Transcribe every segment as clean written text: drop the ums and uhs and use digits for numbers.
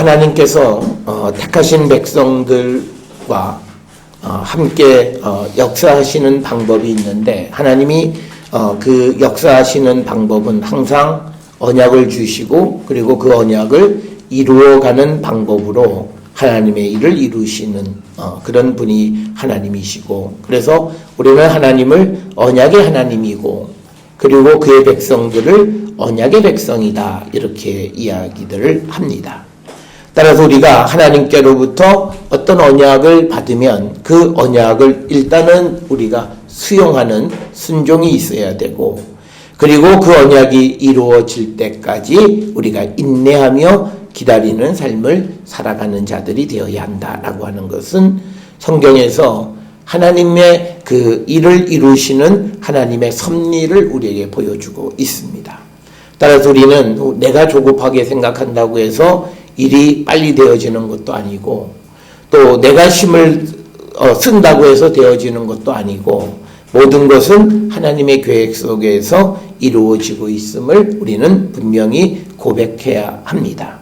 하나님께서 택하신 백성들과 함께 역사하시는 방법이 있는데, 하나님이 그 역사하시는 방법은 항상 언약을 주시고, 그리고 그 언약을 이루어가는 방법으로 하나님의 일을 이루시는 그런 분이 하나님이시고, 그래서 우리는 하나님을 언약의 하나님이고, 그리고 그의 백성들을 언약의 백성이다, 이렇게 이야기들을 합니다. 따라서 우리가 하나님께로부터 어떤 언약을 받으면 그 언약을 일단은 우리가 수용하는 순종이 있어야 되고, 그리고 그 언약이 이루어질 때까지 우리가 인내하며 기다리는 삶을 살아가는 자들이 되어야 한다라고 하는 것은 성경에서 하나님의 그 일을 이루시는 하나님의 섭리를 우리에게 보여주고 있습니다. 따라서 우리는 내가 조급하게 생각한다고 해서 일이 빨리 되어지는 것도 아니고, 또 내가 힘을 쓴다고 해서 되어지는 것도 아니고, 모든 것은 하나님의 계획 속에서 이루어지고 있음을 우리는 분명히 고백해야 합니다.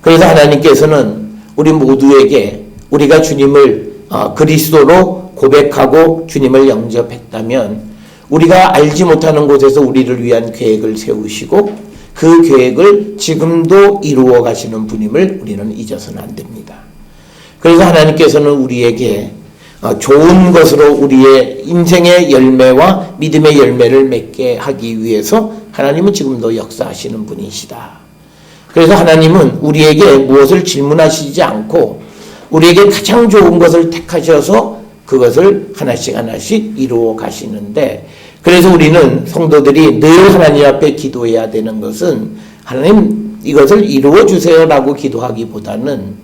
그래서 하나님께서는 우리 모두에게 우리가 주님을 그리스도로 고백하고 주님을 영접했다면, 우리가 알지 못하는 곳에서 우리를 위한 계획을 세우시고 그 계획을 지금도 이루어 가시는 분임을 우리는 잊어서는 안 됩니다. 그래서 하나님께서는 우리에게 좋은 것으로 우리의 인생의 열매와 믿음의 열매를 맺게 하기 위해서 하나님은 지금도 역사하시는 분이시다. 그래서 하나님은 우리에게 무엇을 질문하시지 않고 우리에게 가장 좋은 것을 택하셔서 그것을 하나씩 하나씩 이루어 가시는데, 그래서 우리는 성도들이 늘 하나님 앞에 기도해야 되는 것은, 하나님 이것을 이루어 주세요라고 기도하기보다는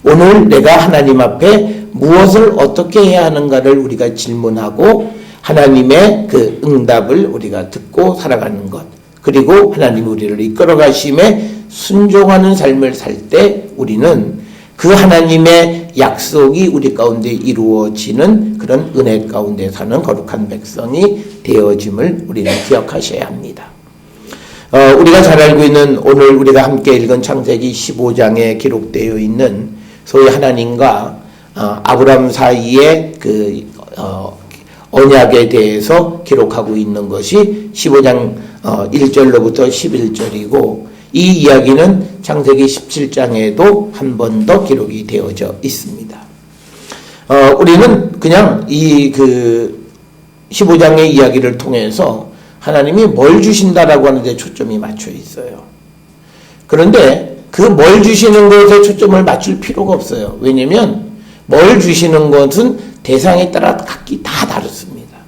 오늘 내가 하나님 앞에 무엇을 어떻게 해야 하는가를 우리가 질문하고 하나님의 그 응답을 우리가 듣고 살아가는 것, 그리고 하나님 우리를 이끌어 가심에 순종하는 삶을 살 때 우리는 그 하나님의 약속이 우리 가운데 이루어지는 그런 은혜 가운데 사는 거룩한 백성이 되어짐을 우리는 기억하셔야 합니다. 우리가 잘 알고 있는 오늘 우리가 함께 읽은 창세기 15장에 기록되어 있는 소위 하나님과 아브라함 사이의 그 언약에 대해서 기록하고 있는 것이 15장 1절로부터 11절이고, 이 이야기는 창세기 17장에도 한 번 더 기록이 되어져 있습니다. 우리는 그냥 이 그 15장의 이야기를 통해서 하나님이 뭘 주신다라고 하는데 초점이 맞춰 있어요. 그런데 그 뭘 주시는 것에 초점을 맞출 필요가 없어요. 왜냐면 뭘 주시는 것은 대상에 따라 각기 다 다릅니다.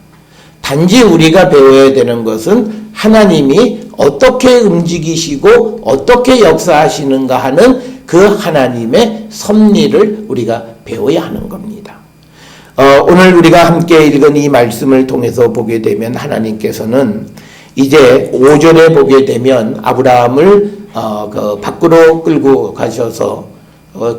단지 우리가 배워야 되는 것은 하나님이 어떻게 움직이시고 어떻게 역사하시는가 하는 그 하나님의 섭리를 우리가 배워야 하는 겁니다. 오늘 우리가 함께 읽은 이 말씀을 통해서 보게 되면 하나님께서는 이제 5절에 보게 되면 아브라함을 그 밖으로 끌고 가셔서,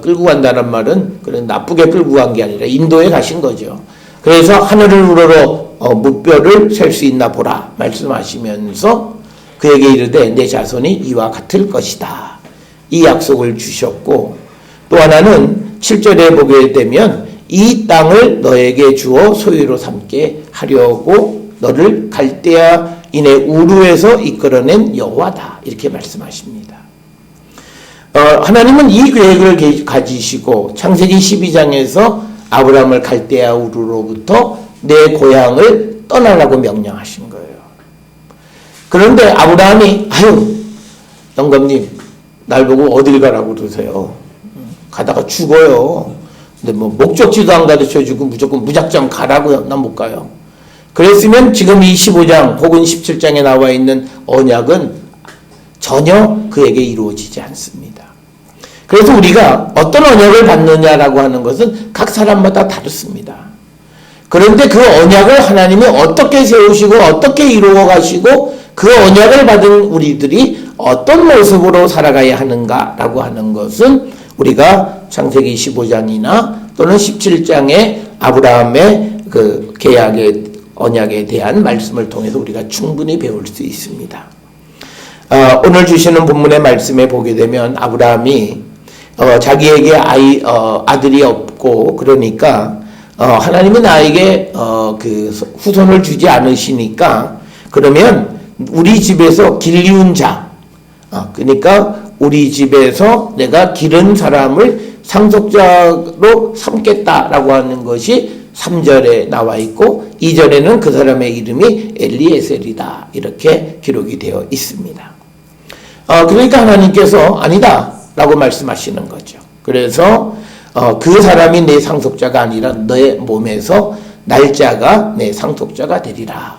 끌고 간다는 말은 그런 나쁘게 끌고 간 게 아니라 인도에 가신 거죠. 그래서 하늘을 우러러 무뼈를 셀 수 있나 보라 말씀하시면서 그에게 이르되 내 자손이 이와 같을 것이다, 이 약속을 주셨고, 또 하나는 7절에 보게 되면 이 땅을 너에게 주어 소유로 삼게 하려고 너를 갈대아인의 우르에서 이끌어낸 여호와다, 이렇게 말씀하십니다. 하나님은 이 계획을 가지시고 창세기 12장에서 아브라함을 갈대아 우르로부터 내 고향을 떠나라고 명령하신 거예요. 그런데 아브라함이 영감님 날 보고 어딜 가라고 그러세요? 가다가 죽어요. 근데 뭐 목적지도 안 가르쳐주고 무조건 무작정 가라고요? 난 못 가요. 그랬으면 지금 이 15장 혹은 17장에 나와 있는 언약은 전혀 그에게 이루어지지 않습니다. 그래서 우리가 어떤 언약을 받느냐라고 하는 것은 각 사람마다 다릅니다. 그런데 그 언약을 하나님이 어떻게 세우시고 어떻게 이루어 가시고 그 언약을 받은 우리들이 어떤 모습으로 살아가야 하는가라고 하는 것은 우리가 창세기 15장이나 또는 17장의 아브라함의 그 계약의 언약에 대한 말씀을 통해서 우리가 충분히 배울 수 있습니다. 오늘 주시는 본문의 말씀에 보게 되면 아브라함이 자기에게 아들이 없고 그러니까 하나님은 나에게 그 후손을 주지 않으시니까 그러면 우리 집에서 길리운 자, 그러니까 우리 집에서 내가 기른 사람을 상속자로 삼겠다라고 하는 것이 3절에 나와 있고 2절에는 그 사람의 이름이 엘리에셀이다 이렇게 기록이 되어 있습니다. 그러니까 하나님께서 아니다 라고 말씀하시는 거죠. 그래서 그 사람이 내 상속자가 아니라 너의 몸에서 날짜가 내 상속자가 되리라.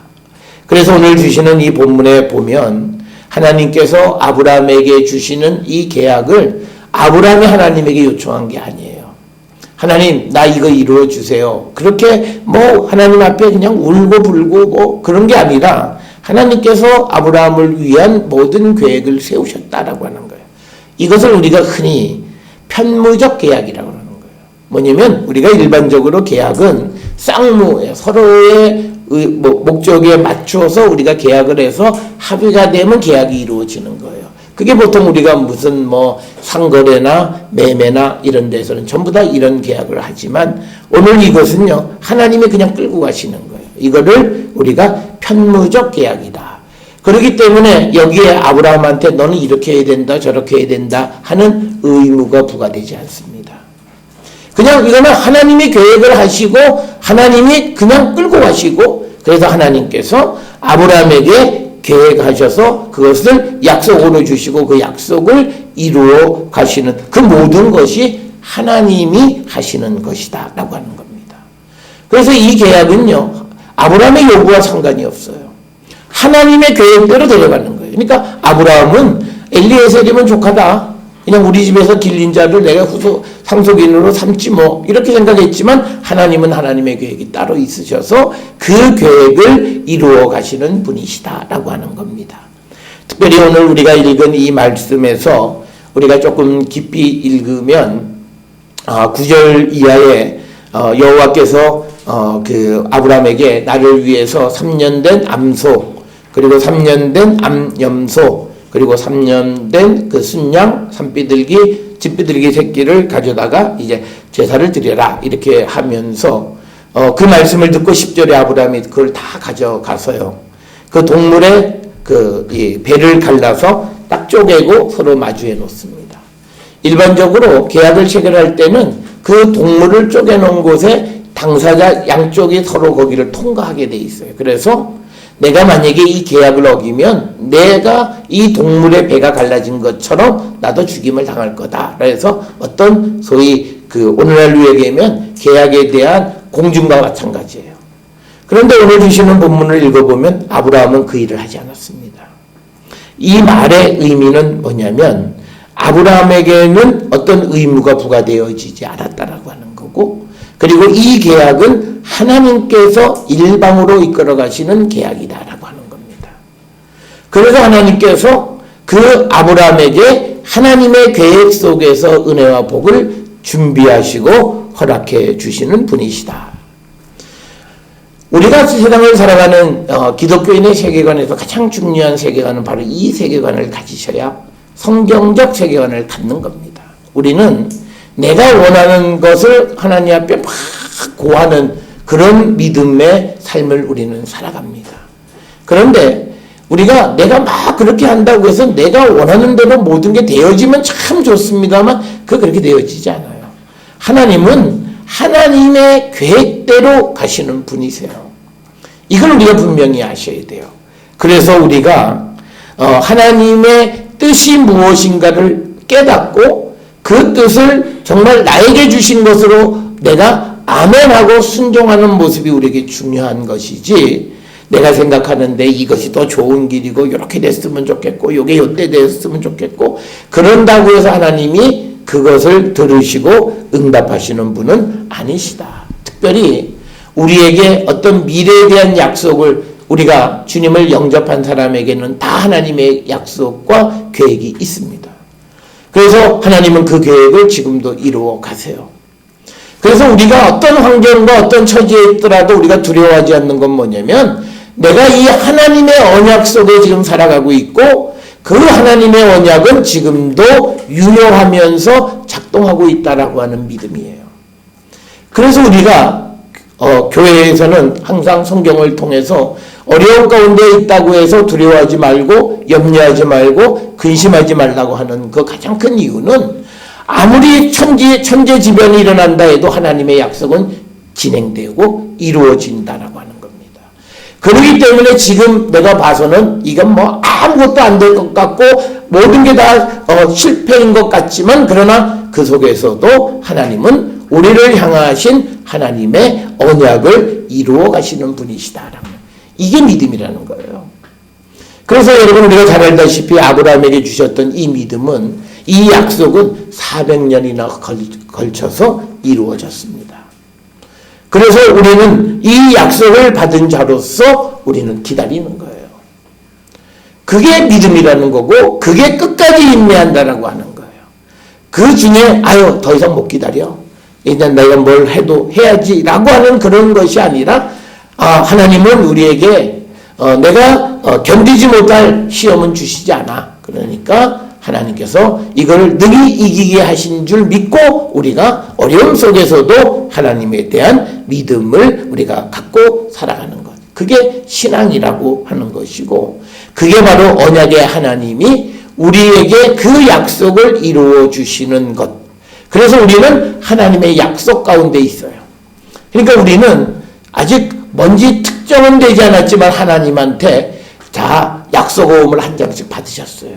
그래서 오늘 주시는 이 본문에 보면 하나님께서 아브라함에게 주시는 이 계약을 아브라함이 하나님에게 요청한 게 아니에요. 하나님 나 이거 이루어 주세요. 그렇게 뭐 하나님 앞에 그냥 울고 불고 뭐 그런 게 아니라 하나님께서 아브라함을 위한 모든 계획을 세우셨다라고 하는 거예요. 이것을 우리가 흔히 편무적 계약이라고 하는 거예요. 뭐냐면 우리가 일반적으로 계약은 쌍무예요. 서로의 목적에 맞춰서 우리가 계약을 해서 합의가 되면 계약이 이루어지는 거예요. 그게 보통 우리가 무슨 뭐 상거래나 매매나 이런 데서는 전부 다 이런 계약을 하지만 오늘 이것은요 하나님이 그냥 끌고 가시는 거예요. 이거를 우리가 편무적 계약이다. 그렇기 때문에 여기에 아브라함한테 너는 이렇게 해야 된다 저렇게 해야 된다 하는 의무가 부과되지 않습니다. 그냥 이거는 하나님이 계획을 하시고 하나님이 그냥 끌고 가시고 그래서 하나님께서 아브라함에게 계획하셔서 그것을 약속으로 주시고 그 약속을 이루어 가시는 그 모든 것이 하나님이 하시는 것이다 라고 하는 겁니다. 그래서 이 계약은요 아브라함의 요구와 상관이 없어요. 하나님의 계획대로 데려가는 거예요. 그러니까 아브라함은 엘리에셀이면 조카다. 그냥 우리 집에서 길린 자를 내가 상속인으로 삼지 뭐 이렇게 생각했지만 하나님은 하나님의 계획이 따로 있으셔서 그 계획을 이루어 가시는 분이시다라고 하는 겁니다. 특별히 오늘 우리가 읽은 이 말씀에서 우리가 조금 깊이 읽으면 9절 이하에 여호와께서 그 아브라함에게 나를 위해서 3년 된 암소 그리고 3년 된 암염소 그리고 3년 된 그 순양 집비둘기 새끼를 가져다가 이제 제사를 드려라 이렇게 하면서 그 말씀을 듣고 10절에 아브라함이 그걸 다 가져가서요 그 동물의 이 배를 갈라서 딱 쪼개고 서로 마주해 놓습니다. 일반적으로 계약을 체결할 때는 그 동물을 쪼개 놓은 곳에 당사자 양쪽이 서로 거기를 통과하게 돼 있어요. 그래서 내가 만약에 이 계약을 어기면 내가 이 동물의 배가 갈라진 것처럼 나도 죽임을 당할 거다. 그래서 어떤 소위 그 오늘날로 얘기하면 계약에 대한 공증과 마찬가지예요. 그런데 오늘 주시는 본문을 읽어보면 아브라함은 그 일을 하지 않았습니다. 이 말의 의미는 뭐냐면 아브라함에게는 어떤 의무가 부과되어지지 않았다라고 하는 거고 그리고 이 계약은 하나님께서 일방으로 이끌어 가시는 계약이다라고 하는 겁니다. 그래서 하나님께서 그 아브라함에게 하나님의 계획 속에서 은혜와 복을 준비하시고 허락해 주시는 분이시다. 우리가 세상을 살아가는 기독교인의 세계관에서 가장 중요한 세계관은 바로 이 세계관을 가지셔야 성경적 세계관을 갖는 겁니다. 우리는 내가 원하는 것을 하나님 앞에 막 고하는 그런 믿음의 삶을 우리는 살아갑니다. 그런데 우리가 내가 막 그렇게 한다고 해서 내가 원하는 대로 모든 게 되어지면 참 좋습니다만 그렇게 되어지지 않아요. 하나님은 하나님의 계획대로 가시는 분이세요. 이걸 우리가 분명히 아셔야 돼요. 그래서 우리가 하나님의 뜻이 무엇인가를 깨닫고 그 뜻을 정말 나에게 주신 것으로 내가 아멘하고 순종하는 모습이 우리에게 중요한 것이지 내가 생각하는데 이것이 더 좋은 길이고 이렇게 됐으면 좋겠고 이게 이때 됐으면 좋겠고 그런다고 해서 하나님이 그것을 들으시고 응답하시는 분은 아니시다. 특별히 우리에게 어떤 미래에 대한 약속을 우리가 주님을 영접한 사람에게는 다 하나님의 약속과 계획이 있습니다. 그래서 하나님은 그 계획을 지금도 이루어 가세요. 그래서 우리가 어떤 환경과 어떤 처지에 있더라도 우리가 두려워하지 않는 건 뭐냐면 내가 이 하나님의 언약 속에 지금 살아가고 있고 그 하나님의 언약은 지금도 유효하면서 작동하고 있다라고 하는 믿음이에요. 그래서 우리가 교회에서는 항상 성경을 통해서 어려운 가운데 있다고 해서 두려워하지 말고 염려하지 말고 근심하지 말라고 하는 그 가장 큰 이유는 아무리 천재지변이 일어난다 해도 하나님의 약속은 진행되고 이루어진다라고 하는 겁니다. 그렇기 때문에 지금 내가 봐서는 이건 뭐 아무것도 안 될 것 같고 모든 게 다 실패인 것 같지만 그러나 그 속에서도 하나님은 우리를 향하신 하나님의 언약을 이루어 가시는 분이시다라는 이게 믿음이라는 거예요. 그래서 여러분 우리가 잘 알다시피 아브라함에게 주셨던 이 믿음은 이 약속은 400년이나 걸쳐서 이루어졌습니다. 그래서 우리는 이 약속을 받은 자로서 우리는 기다리는 거예요. 그게 믿음이라는 거고 그게 끝까지 인내한다라고 하는 거예요. 그 중에 더 이상 못 기다려. 이제 내가 뭘 해도 해야지라고 하는 그런 것이 아니라 하나님은 우리에게 내가 견디지 못할 시험은 주시지 않아. 그러니까 하나님께서 이걸 능히 이기게 하신 줄 믿고 우리가 어려움 속에서도 하나님에 대한 믿음을 우리가 갖고 살아가는 것. 그게 신앙이라고 하는 것이고 그게 바로 언약의 하나님이 우리에게 그 약속을 이루어 주시는 것. 그래서 우리는 하나님의 약속 가운데 있어요. 그러니까 우리는 아직 뭔지 특정은 되지 않았지만 하나님한테 약속오음을 한 장씩 받으셨어요.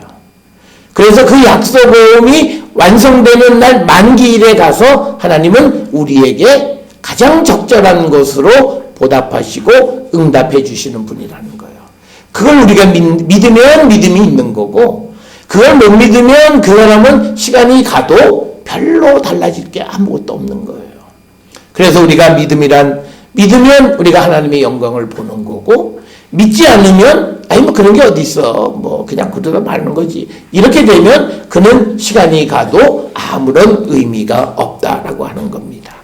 그래서 그 약속오음이 완성되는 날 만기일에 가서 하나님은 우리에게 가장 적절한 것으로 보답하시고 응답해 주시는 분이라는 거예요. 그걸 우리가 믿으면 믿음이 있는 거고 그걸 못 믿으면 그 사람은 시간이 가도 별로 달라질 게 아무것도 없는 거예요. 그래서 우리가 믿으면 우리가 하나님의 영광을 보는 거고 믿지 않으면 뭐 그런 게 어디 있어. 그냥 그러다 마는 거지. 이렇게 되면 그는 시간이 가도 아무런 의미가 없다라고 하는 겁니다.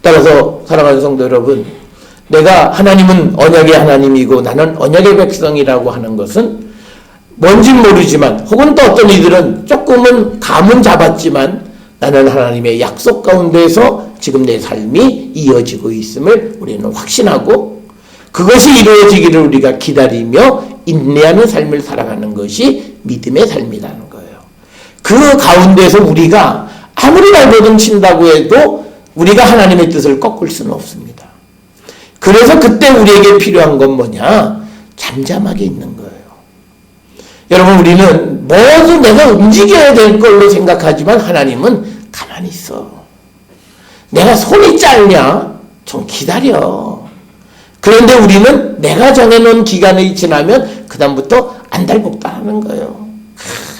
따라서 사랑하는 성도 여러분, 내가 하나님은 언약의 하나님이고 나는 언약의 백성이라고 하는 것은 뭔진 모르지만 혹은 또 어떤 이들은 조금은 감은 잡았지만 나는 하나님의 약속 가운데서 지금 내 삶이 이어지고 있음을 우리는 확신하고 그것이 이루어지기를 우리가 기다리며 인내하는 삶을 살아가는 것이 믿음의 삶이라는 거예요. 그 가운데서 우리가 아무리 발버둥 친다고 해도 우리가 하나님의 뜻을 꺾을 수는 없습니다. 그래서 그때 우리에게 필요한 건 뭐냐? 잠잠하게 있는 거예요. 여러분 우리는 모두 내가 움직여야 될 걸로 생각하지만 하나님은 가만히 있어. 내가 손이 짧냐? 좀 기다려. 그런데 우리는 내가 정해놓은 기간이 지나면 그 다음부터 안달복달하는 거예요.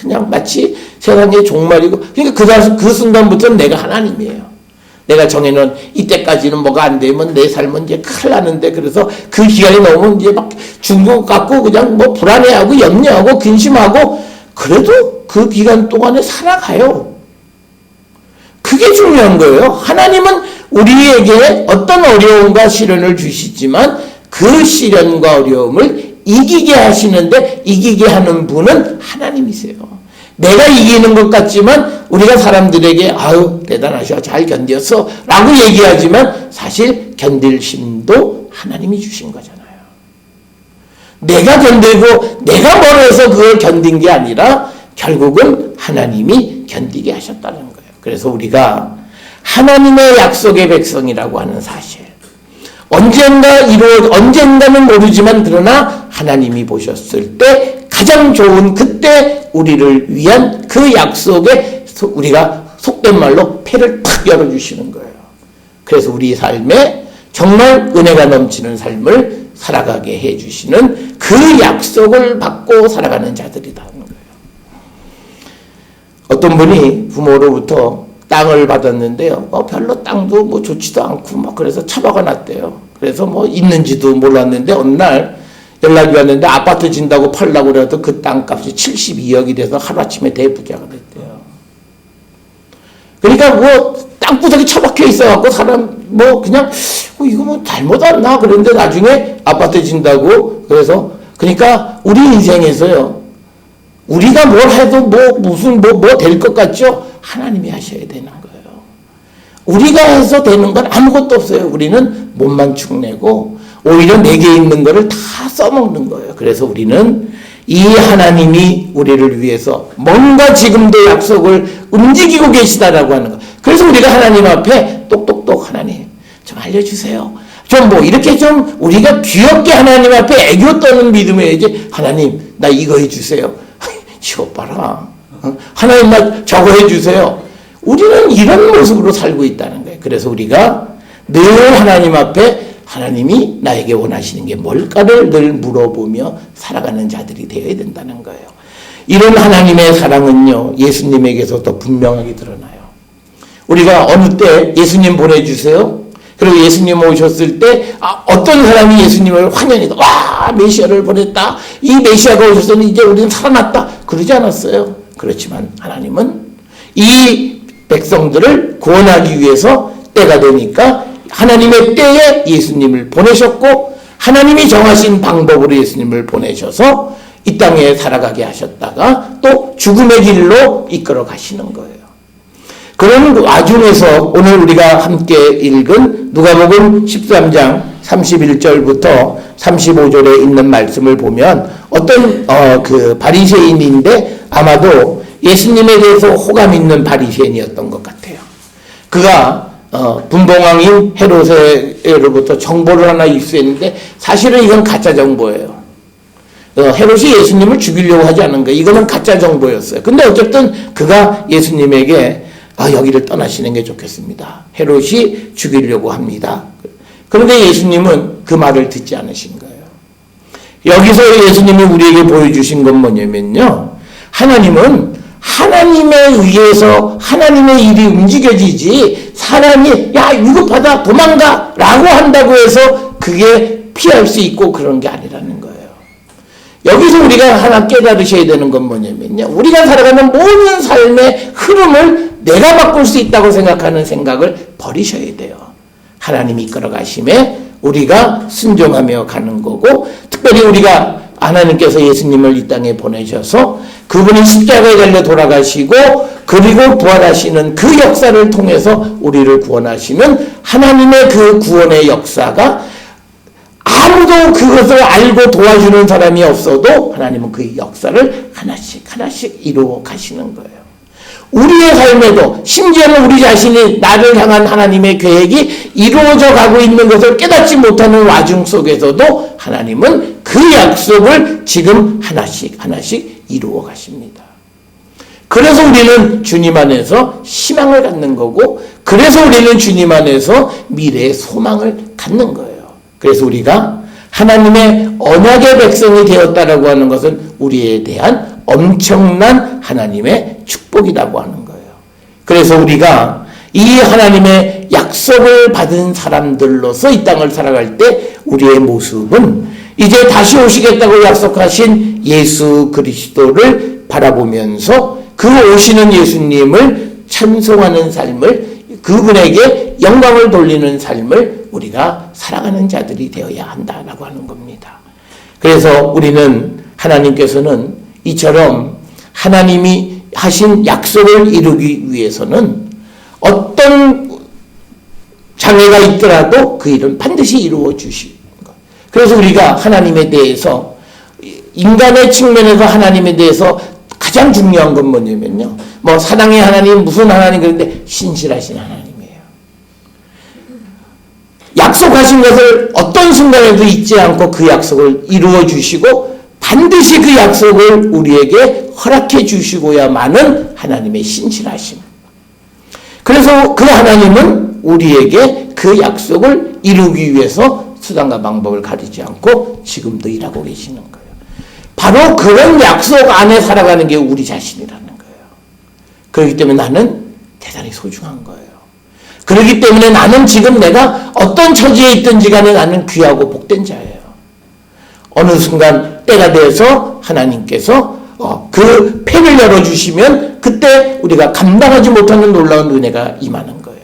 그냥 마치 세상의 종말이고 그러니까 그 순간부터는 내가 하나님이에요. 내가 정해놓은 이때까지는 뭐가 안 되면 내 삶은 이제 큰일 나는데 그래서 그 기간이 넘으면 이제 막 죽은 것 같고 그냥 불안해하고 염려하고 근심하고 그래도 그 기간 동안에 살아가요. 그게 중요한 거예요. 하나님은 우리에게 어떤 어려움과 시련을 주시지만 그 시련과 어려움을 이기게 하시는데 이기게 하는 분은 하나님이세요. 내가 이기는 것 같지만 우리가 사람들에게 대단하셔 잘 견뎠어 라고 얘기하지만 사실 견딜 힘도 하나님이 주신 거잖아요. 내가 견디고 내가 멀어서 그걸 견딘 게 아니라 결국은 하나님이 견디게 하셨다는 거예요. 그래서 우리가 하나님의 약속의 백성이라고 하는 사실 언젠가는 모르지만 그러나 하나님이 보셨을 때 가장 좋은 그때 우리를 위한 그 약속에 우리가 속된 말로 폐를 탁 열어주시는 거예요. 그래서 우리 삶에 정말 은혜가 넘치는 삶을 살아가게 해주시는 그 약속을 받고 살아가는 자들이다 하는 거예요. 어떤 분이 부모로부터 땅을 받았는데요. 별로 땅도 좋지도 않고 그래서 처박아 놨대요. 그래서 있는지도 몰랐는데 어느 날 연락이 왔는데 아파트 진다고 팔려고 그래도 그 땅값이 72억이 돼서 하루아침에 대부자가 됐대요. 그러니까 땅구석이 처박혀 있어갖고 사람 그냥 이거 잘못 왔나 그런데 나중에 아파트 진다고 그래서 그러니까 우리 인생에서요 우리가 뭘 해도 무슨 될 것 같죠? 하나님이 하셔야 되는 거예요. 우리가 해서 되는 건 아무것도 없어요. 우리는 몸만 축내고 오히려 내게 있는 거를 다 써먹는 거예요. 그래서 우리는 이 하나님이 우리를 위해서 뭔가 지금도 약속을 움직이고 계시다라고 하는 거. 그래서 우리가 하나님 앞에 똑똑똑 하나님 좀 알려주세요. 좀 이렇게 좀 우리가 귀엽게 하나님 앞에 애교 떠는 믿음이어야지. 하나님 나 이거 해주세요. 이거 봐라. 하나님 나 저거 해주세요. 우리는 이런 모습으로 살고 있다는 거예요. 그래서 우리가 늘 하나님 앞에 하나님이 나에게 원하시는 게 뭘까를 늘 물어보며 살아가는 자들이 되어야 된다는 거예요. 이런 하나님의 사랑은요, 예수님에게서 더 분명하게 드러나요. 우리가 어느 때 예수님 보내주세요. 그리고 예수님 오셨을 때 어떤 사람이 예수님을 환영해서 와 메시아를 보냈다. 이 메시아가 오셨으니 이제 우리는 살아났다. 그러지 않았어요. 그렇지만 하나님은 이 백성들을 구원하기 위해서 때가 되니까 하나님의 때에 예수님을 보내셨고 하나님이 정하신 방법으로 예수님을 보내셔서 이 땅에 살아가게 하셨다가 또 죽음의 길로 이끌어 가시는 거예요. 그런 와중에서 오늘 우리가 함께 읽은 누가복음 13장 31절부터 35절에 있는 말씀을 보면 어떤 그 바리새인인데 아마도 예수님에 대해서 호감 있는 바리새인이었던 것 같아요. 그가 분봉왕인 헤롯으로부터 정보를 하나 입수했는데 사실은 이건 가짜 정보예요. 헤롯이 예수님을 죽이려고 하지 않은 거예요. 이거는 가짜 정보였어요. 근데 어쨌든 그가 예수님에게 여기를 떠나시는 게 좋겠습니다. 헤롯이 죽이려고 합니다. 그런데 예수님은 그 말을 듣지 않으신 거예요. 여기서 예수님이 우리에게 보여주신 건 뭐냐면요. 하나님은 하나님에 의해서 하나님의 일이 움직여지지 사람이 야 위급하다 도망가 라고 한다고 해서 그게 피할 수 있고 그런 게 아니라는 거예요. 여기서 우리가 하나 깨달으셔야 되는 건 뭐냐면요. 우리가 살아가는 모든 삶의 흐름을 내가 바꿀 수 있다고 생각하는 생각을 버리셔야 돼요. 하나님이 이끌어 가심에 우리가 순종하며 가는 거고 특별히 우리가 하나님께서 예수님을 이 땅에 보내셔서 그분이 십자가에 달려 돌아가시고 그리고 부활하시는 그 역사를 통해서 우리를 구원하시는 하나님의 그 구원의 역사가 아무도 그것을 알고 도와주는 사람이 없어도 하나님은 그 역사를 하나씩 이루어 가시는 거예요. 우리의 삶에도 심지어는 우리 자신이 나를 향한 하나님의 계획이 이루어져 가고 있는 것을 깨닫지 못하는 와중 속에서도 하나님은 그 약속을 지금 하나씩 이루어 가십니다. 그래서 우리는 주님 안에서 희망을 갖는 거고 그래서 우리는 주님 안에서 미래의 소망을 갖는 거예요. 그래서 우리가 하나님의 언약의 백성이 되었다라고 하는 것은 우리에 대한 엄청난 하나님의 축복이라고 하는 거예요. 그래서 우리가 이 하나님의 약속을 받은 사람들로서 이 땅을 살아갈 때 우리의 모습은 이제 다시 오시겠다고 약속하신 예수 그리스도를 바라보면서 그 오시는 예수님을 찬송하는 삶을 그분에게 영광을 돌리는 삶을 우리가 살아가는 자들이 되어야 한다라고 하는 겁니다. 그래서 우리는 하나님께서는 이처럼 하나님이 하신 약속을 이루기 위해서는 어떤 장애가 있더라도 그 일은 반드시 이루어 주시는 것. 그래서 우리가 하나님에 대해서 인간의 측면에서 하나님에 대해서 가장 중요한 건 뭐냐면요. 사랑의 하나님 무슨 하나님 그런데 신실하신 하나님이에요. 약속하신 것을 어떤 순간에도 잊지 않고 그 약속을 이루어 주시고 반드시 그 약속을 우리에게 허락해 주시고야만은 하나님의 신실하심. 그래서 그 하나님은 우리에게 그 약속을 이루기 위해서 수단과 방법을 가리지 않고 지금도 일하고 계시는 거예요. 바로 그런 약속 안에 살아가는 게 우리 자신이라는 거예요. 그렇기 때문에 나는 대단히 소중한 거예요. 그렇기 때문에 나는 지금 내가 어떤 처지에 있든지 간에 나는 귀하고 복된 자예요. 어느 순간 때가 돼서 하나님께서 그 폐를 열어주시면 그때 우리가 감당하지 못하는 놀라운 은혜가 임하는 거예요.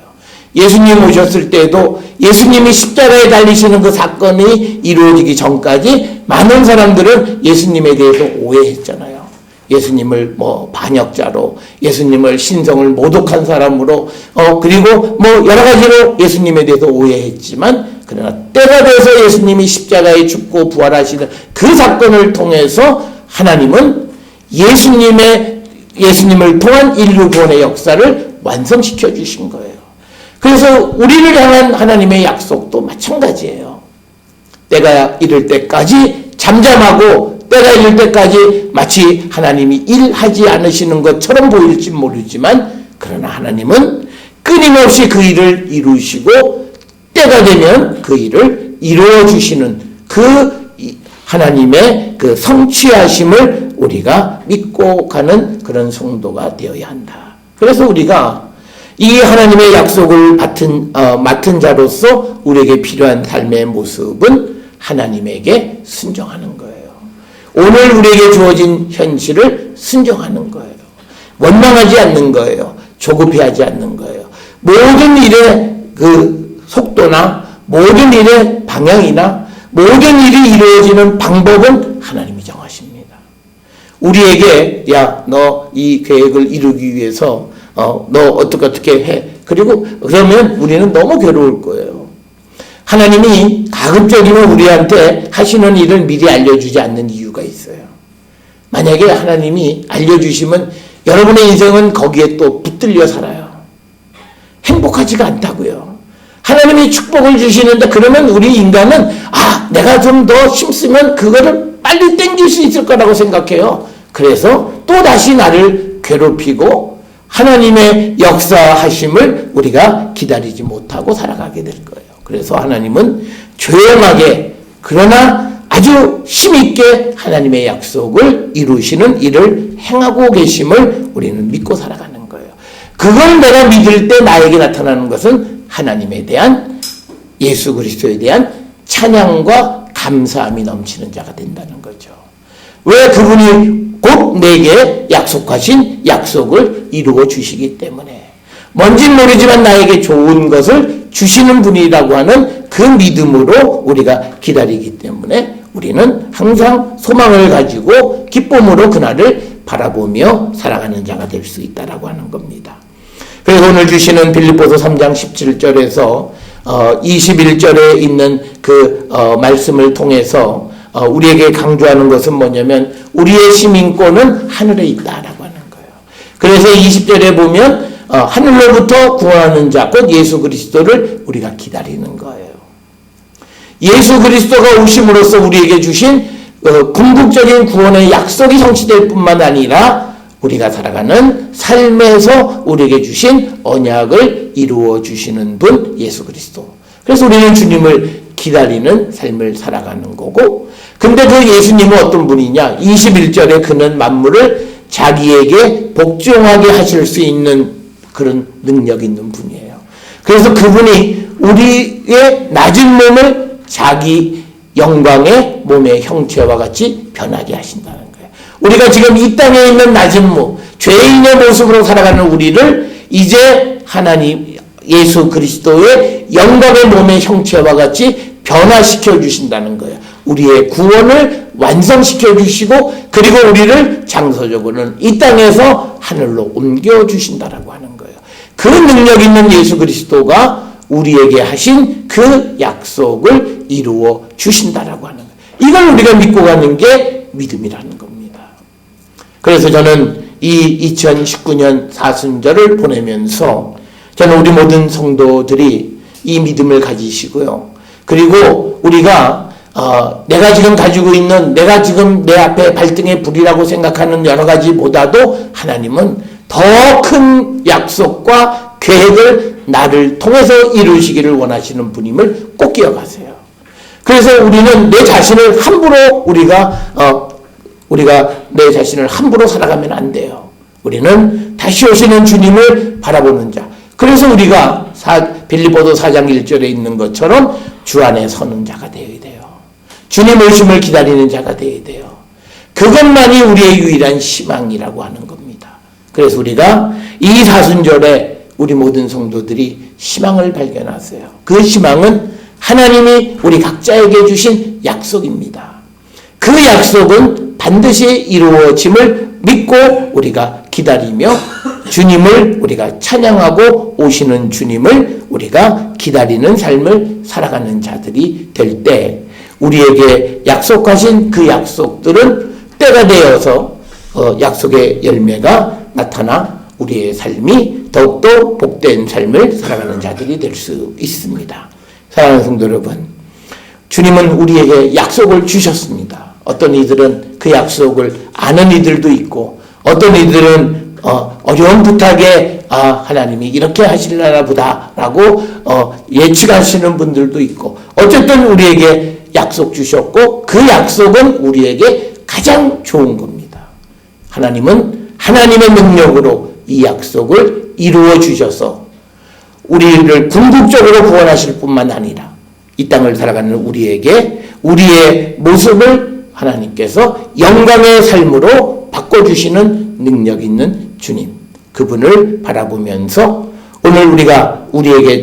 예수님 오셨을 때도 예수님이 십자가에 달리시는 그 사건이 이루어지기 전까지 많은 사람들은 예수님에 대해서 오해했잖아요. 예수님을 반역자로, 예수님을 신성을 모독한 사람으로, 그리고 여러 가지로 예수님에 대해서 오해했지만, 그러나 때가 돼서 예수님이 십자가에 죽고 부활하시는 그 사건을 통해서 하나님은 예수님을 통한 인류 구원의 역사를 완성시켜 주신 거예요. 그래서 우리를 향한 하나님의 약속도 마찬가지예요. 때가 이를 때까지 잠잠하고 때가 이를 때까지 마치 하나님이 일하지 않으시는 것처럼 보일지 모르지만, 그러나 하나님은 끊임없이 그 일을 이루시고 때가 되면 그 일을 이루어 주시는 그 하나님의 그 성취하심을 우리가 믿고 가는 그런 성도가 되어야 한다. 그래서 우리가 이 하나님의 약속을 맡은 자로서 우리에게 필요한 삶의 모습은 하나님에게 순종하는 거예요. 오늘 우리에게 주어진 현실을 순종하는 거예요. 원망하지 않는 거예요. 조급해하지 않는 거예요. 모든 일의 그 속도나 모든 일의 방향이나 모든 일이 이루어지는 방법은 하나님이 정하십니다. 우리에게 너 이 계획을 이루기 위해서 너 어떻게 해. 그리고 그러면 우리는 너무 괴로울 거예요. 하나님이 가급적이면 우리한테 하시는 일을 미리 알려주지 않는 이유가 있어요. 만약에 하나님이 알려주시면 여러분의 인생은 거기에 또 붙들려 살아요. 행복하지가 않다고요. 하나님이 축복을 주시는데 그러면 우리 인간은 내가 좀 더 힘쓰면 그거를 빨리 땡길 수 있을 거라고 생각해요. 그래서 또다시 나를 괴롭히고 하나님의 역사하심을 우리가 기다리지 못하고 살아가게 될 거예요. 그래서 하나님은 조용하게 그러나 아주 힘있게 하나님의 약속을 이루시는 일을 행하고 계심을 우리는 믿고 살아가는 거예요. 그걸 내가 믿을 때 나에게 나타나는 것은 하나님에 대한, 예수 그리스도에 대한 찬양과 감사함이 넘치는 자가 된다는 거죠. 왜? 그분이 곧 내게 약속하신 약속을 이루어 주시기 때문에. 뭔진 모르지만 나에게 좋은 것을 주시는 분이라고 하는 그 믿음으로 우리가 기다리기 때문에 우리는 항상 소망을 가지고 기쁨으로 그날을 바라보며 살아가는 자가 될 수 있다라고 하는 겁니다. 그래서 오늘 주시는 빌립보서 3장 17절에서 21절에 있는 그 말씀을 통해서 우리에게 강조하는 것은 뭐냐면 우리의 시민권은 하늘에 있다라고 하는 거예요. 그래서 20절에 보면 하늘로부터 구원하는 자, 곧 예수 그리스도를 우리가 기다리는 거예요. 예수 그리스도가 오심으로써 우리에게 주신 궁극적인 구원의 약속이 성취될 뿐만 아니라 우리가 살아가는 삶에서 우리에게 주신 언약을 이루어 주시는 분 예수 그리스도. 그래서 우리는 주님을 기다리는 삶을 살아가는 거고, 근데 그 예수님은 어떤 분이냐? 21절에 그는 만물을 자기에게 복종하게 하실 수 있는 그런 능력 있는 분이에요. 그래서 그분이 우리의 낮은 몸을 자기 영광의 몸의 형체와 같이 변하게 하신다는 거예요. 우리가 지금 이 땅에 있는 낮은 몸, 죄인의 모습으로 살아가는 우리를 이제 하나님 예수 그리스도의 영광의 몸의 형체와 같이 변화시켜 주신다는 거예요. 우리의 구원을 완성시켜 주시고, 그리고 우리를 장소적으로는 이 땅에서 하늘로 옮겨 주신다라고 하는 거예요. 그 능력 있는 예수 그리스도가 우리에게 하신 그 약속을 이루어 주신다라고 하는 거예요. 이걸 우리가 믿고 가는 게 믿음이라는 겁니다. 그래서 저는 이 2019년 사순절을 보내면서 저는 우리 모든 성도들이 이 믿음을 가지시고요. 그리고 우리가 내가 지금 가지고 있는, 내가 지금 내 앞에 발등에 불이라고 생각하는 여러 가지보다도 하나님은 더 큰 약속과 계획을 나를 통해서 이루시기를 원하시는 분임을 꼭 기억하세요. 그래서 우리는 내 자신을 함부로 우리가 내 자신을 함부로 살아가면 안 돼요. 우리는 다시 오시는 주님을 바라보는 자. 그래서 우리가 빌립보서 4장 1절에 있는 것처럼 주 안에 서는 자가 되어야 돼요. 주님 오심을 기다리는 자가 되어야 돼요. 그것만이 우리의 유일한 희망이라고 하는 겁니다. 그래서 우리가 이 사순절에 우리 모든 성도들이 희망을 발견하세요. 그 희망은 하나님이 우리 각자에게 주신 약속입니다. 그 약속은 반드시 이루어짐을 믿고 우리가 기다리며 주님을 우리가 찬양하고 오시는 주님을 우리가 기다리는 삶을 살아가는 자들이 될 때 우리에게 약속하신 그 약속들은 때가 되어서 약속의 열매가 나타나 우리의 삶이 더욱더 복된 삶을 살아가는 자들이 될 수 있습니다. 사랑하는 성도 여러분, 주님은 우리에게 약속을 주셨습니다. 어떤 이들은 그 약속을 아는 이들도 있고 어떤 이들은 어려운 부탁에 하나님이 이렇게 하실라나 보다 라고 예측하시는 분들도 있고 어쨌든 우리에게 약속 주셨고 그 약속은 우리에게 가장 좋은 겁니다. 하나님은 하나님의 능력으로 이 약속을 이루어 주셔서 우리를 궁극적으로 구원하실 뿐만 아니라 이 땅을 살아가는 우리에게 우리의 모습을 하나님께서 영광의 삶으로 바꿔주시는 능력 있는 주님, 그분을 바라보면서 오늘 우리가 우리에게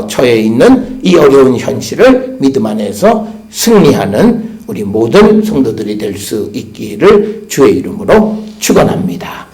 처해 있는 이 어려운 현실을 믿음 안에서 승리하는 우리 모든 성도들이 될 수 있기를 주의 이름으로 축원합니다.